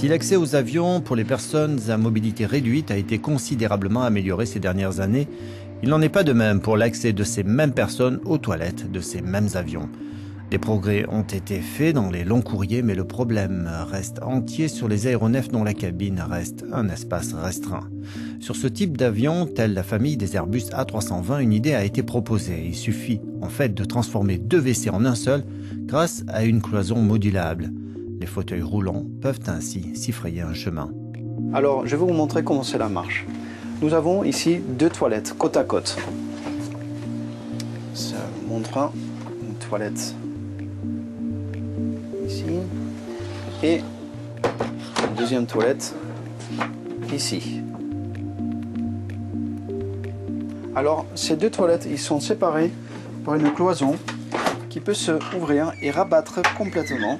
Si l'accès aux avions pour les personnes à mobilité réduite a été considérablement amélioré ces dernières années, il n'en est pas de même pour l'accès de ces mêmes personnes aux toilettes de ces mêmes avions. Des progrès ont été faits dans les longs courriers, mais le problème reste entier sur les aéronefs dont la cabine reste un espace restreint. Sur ce type d'avion, telle la famille des Airbus A320, une idée a été proposée. Il suffit en fait de transformer 2 WC en un seul grâce à une cloison modulable. Les fauteuils roulants peuvent ainsi s'y frayer un chemin. Alors, je vais vous montrer comment cela marche. Nous avons ici 2 toilettes côte à côte. Ça montre une toilette ici et une deuxième toilette ici. Alors, ces 2 toilettes, ils sont séparées par une cloison qui peut se ouvrir et rabattre complètement.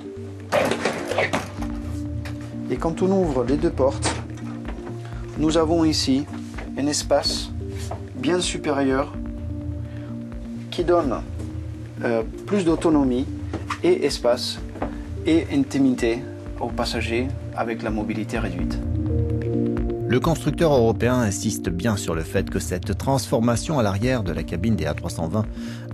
Et quand on ouvre les 2 portes, nous avons ici un espace bien supérieur qui donne plus d'autonomie et espace et intimité aux passagers avec la mobilité réduite. Le constructeur européen insiste bien sur le fait que cette transformation à l'arrière de la cabine des A320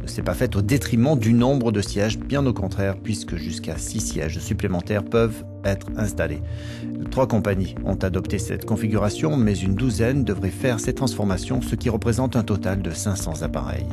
ne s'est pas faite au détriment du nombre de sièges, bien au contraire, puisque jusqu'à 6 sièges supplémentaires peuvent être installés. 3 compagnies ont adopté cette configuration, mais une douzaine devraient faire ces transformations, ce qui représente un total de 500 appareils.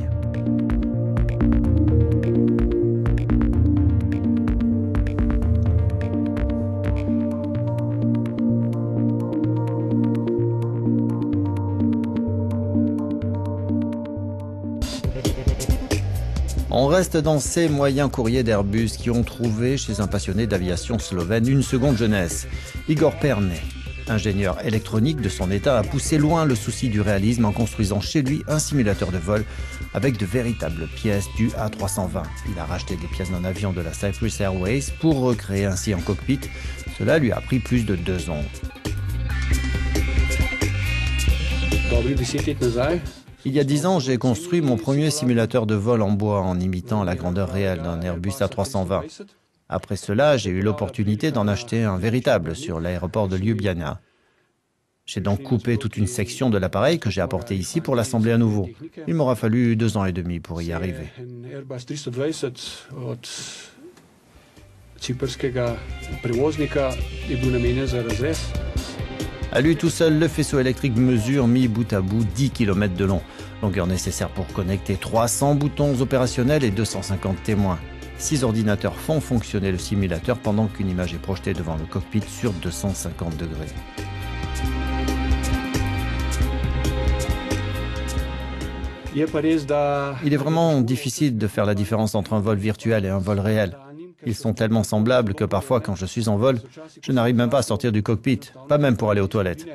On reste dans ces moyens courriers d'Airbus qui ont trouvé chez un passionné d'aviation slovène une seconde jeunesse. Igor Pernet, ingénieur électronique de son état, a poussé loin le souci du réalisme en construisant chez lui un simulateur de vol avec de véritables pièces du A320. Il a racheté des pièces d'un avion de la Cyprus Airways pour recréer ainsi un cockpit. Cela lui a pris plus de 2 ans. Il y a 10 ans, j'ai construit mon premier simulateur de vol en bois en imitant la grandeur réelle d'un Airbus A320. Après cela, j'ai eu l'opportunité d'en acheter un véritable sur l'aéroport de Ljubljana. J'ai donc coupé toute une section de l'appareil que j'ai apporté ici pour l'assembler à nouveau. Il m'aura fallu 2 ans et demi pour y arriver. À lui tout seul, le faisceau électrique mesure, mis bout à bout, 10 km de long. Longueur nécessaire pour connecter 300 boutons opérationnels et 250 témoins. 6 ordinateurs font fonctionner le simulateur pendant qu'une image est projetée devant le cockpit sur 250 degrés. Il est vraiment difficile de faire la différence entre un vol virtuel et un vol réel. Ils sont tellement semblables que parfois, quand je suis en vol, je n'arrive même pas à sortir du cockpit, pas même pour aller aux toilettes.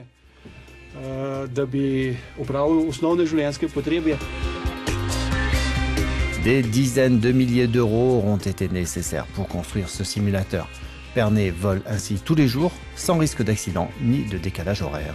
Des dizaines de milliers d'euros auront été nécessaires pour construire ce simulateur. Pernet vole ainsi tous les jours, sans risque d'accident ni de décalage horaire.